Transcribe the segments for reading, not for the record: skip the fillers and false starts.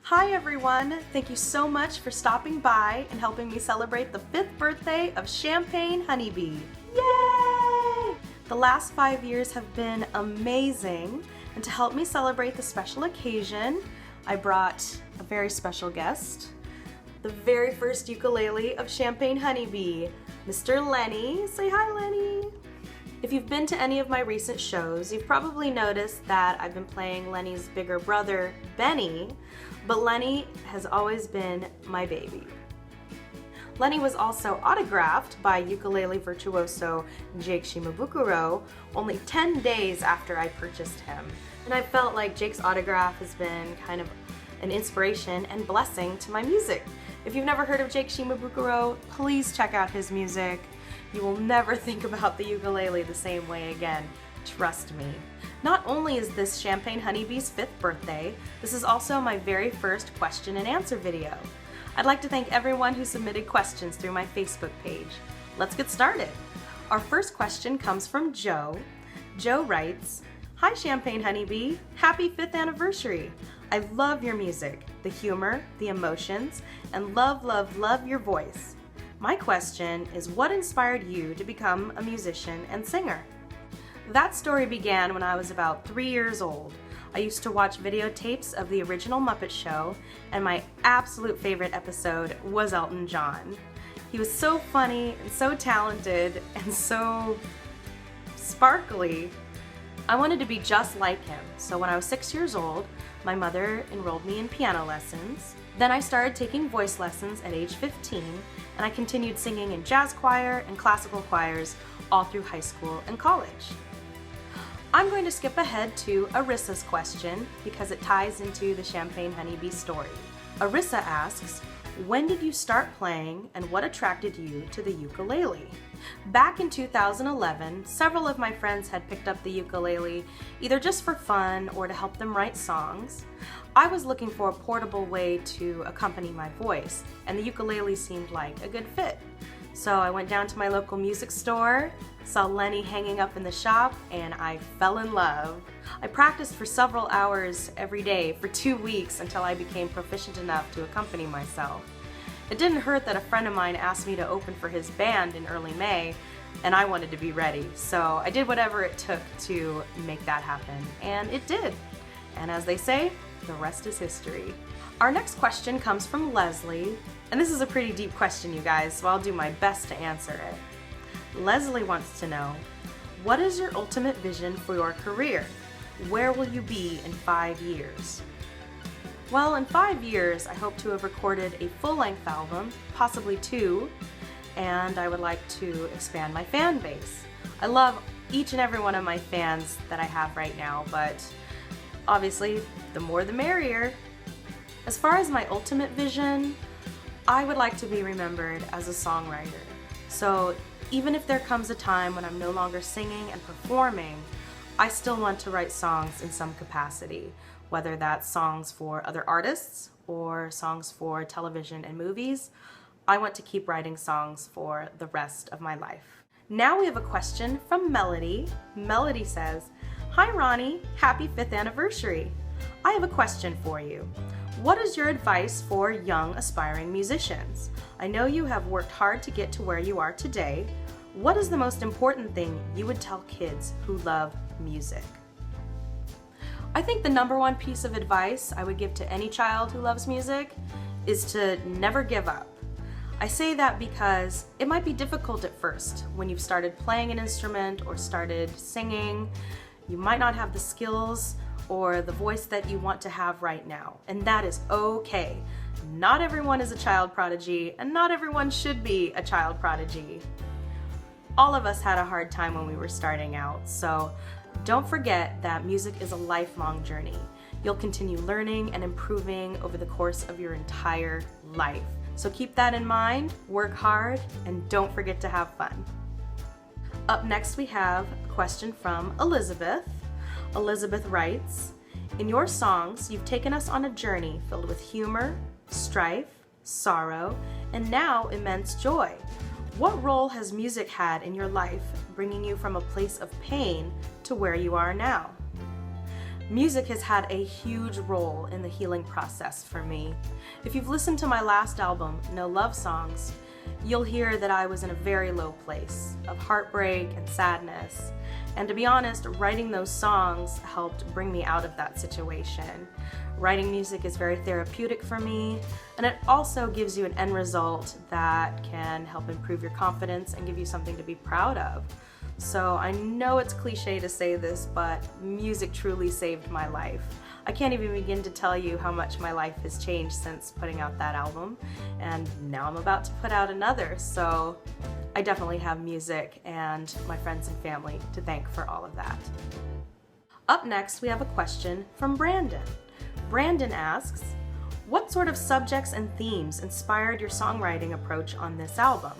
Hi everyone! Thank you so much for stopping by and helping me celebrate the 5th birthday of Champagne Honeybee. Yay! The last 5 years have been amazing, and to help me celebrate the special occasion, I brought a very special guest, the very first ukulele of Champagne Honeybee, Mr. Lenny. Say hi, Lenny! If you've been to any of my recent shows, you've probably noticed that I've been playing Lenny's bigger brother, Benny, but Lenny has always been my baby. Lenny was also autographed by ukulele virtuoso Jake Shimabukuro only 10 days after I purchased him. And I felt like Jake's autograph has been kind of an inspiration and blessing to my music. If you've never heard of Jake Shimabukuro, please check out his music. You will never think about the ukulele the same way again. Trust me. Not only is this Champagne Honeybee's 5th birthday, this is also my very first question and answer video. I'd like to thank everyone who submitted questions through my Facebook page. Let's get started. Our first question comes from Joe. Joe writes, "Hi Champagne Honeybee, happy 5th anniversary. I love your music, the humor, the emotions, and love, love, love your voice. My question is, what inspired you to become a musician and singer?" That story began when I was about 3 years old. I used to watch videotapes of the original Muppet Show, and my absolute favorite episode was Elton John. He was so funny and so talented and so sparkly. I wanted to be just like him, so when I was 6 years old, my mother enrolled me in piano lessons. Then I started taking voice lessons at age 15, and I continued singing in jazz choir and classical choirs all through high school and college. I'm going to skip ahead to Arissa's question because it ties into the Champagne Honeybee story. Arissa asks, when did you start playing and what attracted you to the ukulele? Back in 2011, several of my friends had picked up the ukulele either just for fun or to help them write songs. I was looking for a portable way to accompany my voice, and the ukulele seemed like a good fit. So I went down to my local music store, saw Lenny hanging up in the shop, and I fell in love. I practiced for several hours every day for 2 weeks until I became proficient enough to accompany myself. It didn't hurt that a friend of mine asked me to open for his band in early May, and I wanted to be ready, so I did whatever it took to make that happen, and it did. And as they say, the rest is history. Our next question comes from Leslie, and this is a pretty deep question, you guys, so I'll do my best to answer it. Leslie wants to know, what is your ultimate vision for your career? Where will you be in 5 years? Well, in 5 years, I hope to have recorded a full-length album, possibly 2, and I would like to expand my fan base. I love each and every one of my fans that I have right now, but obviously, the more the merrier. As far as my ultimate vision, I would like to be remembered as a songwriter. So even if there comes a time when I'm no longer singing and performing, I still want to write songs in some capacity, whether that's songs for other artists or songs for television and movies. I want to keep writing songs for the rest of my life. Now we have a question from Melody. Melody says, "Hi Ronnie, happy 5th anniversary. I have a question for you. What is your advice for young aspiring musicians? I know you have worked hard to get to where you are today. What is the most important thing you would tell kids who love music?" I think the number one piece of advice I would give to any child who loves music is to never give up. I say that because it might be difficult at first when you've started playing an instrument or started singing. You might not have the skills or the voice that you want to have right now, and that is okay. Not everyone is a child prodigy, and not everyone should be a child prodigy. All of us had a hard time when we were starting out, so don't forget that music is a lifelong journey. You'll continue learning and improving over the course of your entire life. So keep that in mind, work hard, and don't forget to have fun. Up next we have a question from Elizabeth. Elizabeth writes, "In your songs, you've taken us on a journey filled with humor, strife, sorrow, and now immense joy. What role has music had in your life, bringing you from a place of pain to where you are now?" Music has had a huge role in the healing process for me. If you've listened to my last album, No Love Songs, you'll hear that I was in a very low place of heartbreak and sadness. And to be honest, writing those songs helped bring me out of that situation. Writing music is very therapeutic for me, and it also gives you an end result that can help improve your confidence and give you something to be proud of. So I know it's cliche to say this, but music truly saved my life. I can't even begin to tell you how much my life has changed since putting out that album, and now I'm about to put out another, so I definitely have music and my friends and family to thank for all of that. Up next, we have a question from Brandon. Brandon asks, what sort of subjects and themes inspired your songwriting approach on this album?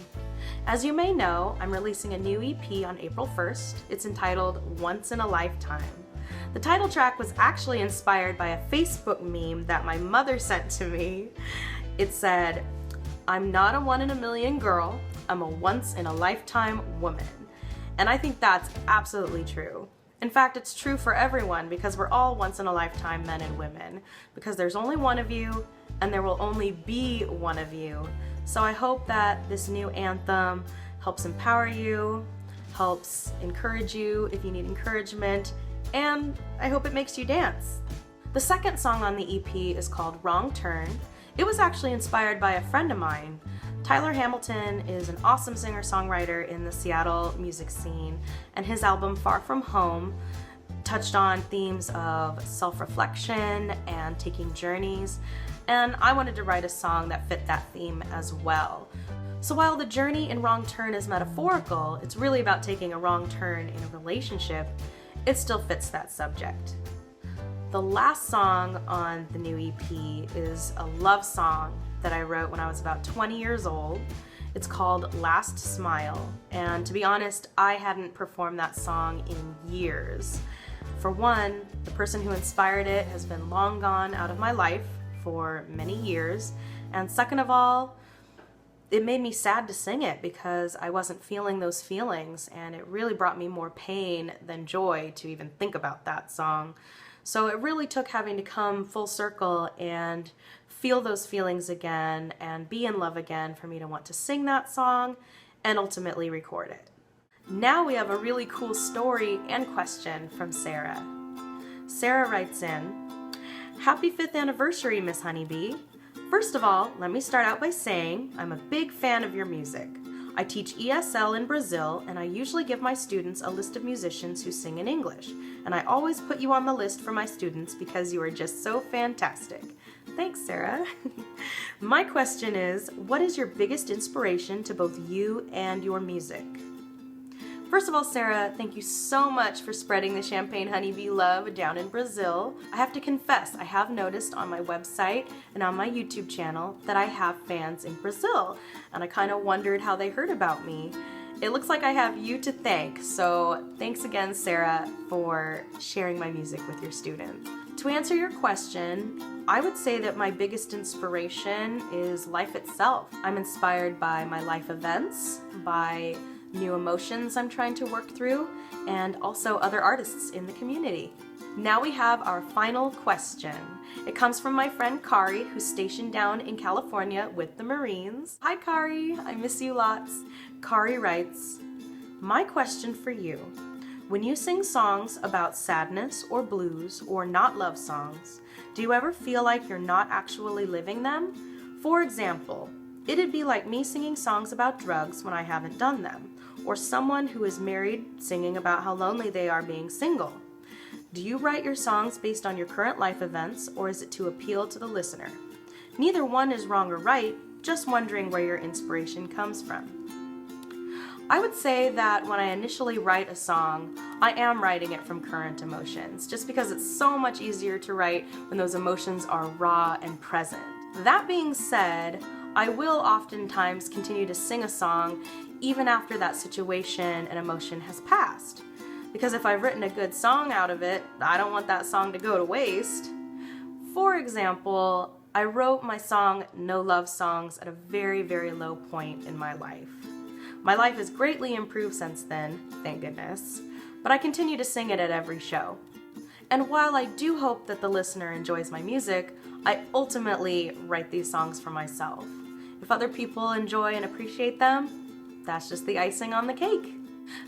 As you may know, I'm releasing a new EP on April 1st. It's entitled Once in a Lifetime. The title track was actually inspired by a Facebook meme that my mother sent to me. It said, "I'm not a one in a million girl, I'm a once in a lifetime woman." And I think that's absolutely true. In fact, it's true for everyone because we're all once in a lifetime men and women, because there's only one of you and there will only be one of you. So I hope that this new anthem helps empower you, helps encourage you if you need encouragement, and I hope it makes you dance. The second song on the EP is called Wrong Turn. It was actually inspired by a friend of mine. Tyler Hamilton is an awesome singer-songwriter in the Seattle music scene, and his album Far From Home touched on themes of self-reflection and taking journeys, and I wanted to write a song that fit that theme as well. So while the journey in Wrong Turn is metaphorical, it's really about taking a wrong turn in a relationship, it still fits that subject. The last song on the new EP is a love song that I wrote when I was about 20 years old. It's called Last Smile, and to be honest, I hadn't performed that song in years. For one, the person who inspired it has been long gone out of my life for many years, and second of all, it made me sad to sing it because I wasn't feeling those feelings, and it really brought me more pain than joy to even think about that song. So it really took having to come full circle and feel those feelings again and be in love again for me to want to sing that song and ultimately record it. Now we have a really cool story and question from Sarah. Sarah writes in, "Happy 5th anniversary, Miss Honeybee. First of all, let me start out by saying I'm a big fan of your music. I teach ESL in Brazil, and I usually give my students a list of musicians who sing in English, and I always put you on the list for my students because you are just so fantastic." Thanks, Sarah. My question is, what is your biggest inspiration to both you and your music? First of all, Sarah, thank you so much for spreading the Champagne Honeybee love down in Brazil. I have to confess, I have noticed on my website and on my YouTube channel that I have fans in Brazil, and I kind of wondered how they heard about me. It looks like I have you to thank, so thanks again, Sarah, for sharing my music with your students. To answer your question, I would say that my biggest inspiration is life itself. I'm inspired by my life events, by new emotions I'm trying to work through, and also other artists in the community. Now we have our final question. It comes from my friend Kari, who's stationed down in California with the Marines. Hi Kari, I miss you lots. Kari writes, "My question for you. When you sing songs about sadness or blues or not love songs, do you ever feel like you're not actually living them? For example, it'd be like me singing songs about drugs when I haven't done them, or someone who is married singing about how lonely they are being single. Do you write your songs based on your current life events, or is it to appeal to the listener? Neither one is wrong or right, just wondering where your inspiration comes from." I would say that when I initially write a song, I am writing it from current emotions, just because it's so much easier to write when those emotions are raw and present. That being said, I will oftentimes continue to sing a song even after that situation and emotion has passed. Because if I've written a good song out of it, I don't want that song to go to waste. For example, I wrote my song No Love Songs at a very, very low point in my life. My life has greatly improved since then, thank goodness, but I continue to sing it at every show. And while I do hope that the listener enjoys my music, I ultimately write these songs for myself. If other people enjoy and appreciate them, that's just the icing on the cake.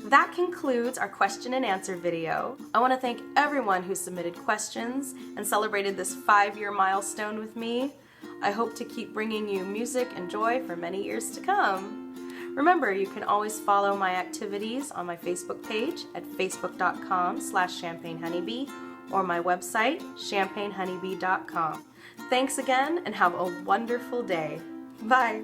That concludes our question and answer video. I want to thank everyone who submitted questions and celebrated this 5-year milestone with me. I hope to keep bringing you music and joy for many years to come. Remember, you can always follow my activities on my Facebook page at facebook.com/champagnehoneybee or my website, champagnehoneybee.com. Thanks again and have a wonderful day. Bye.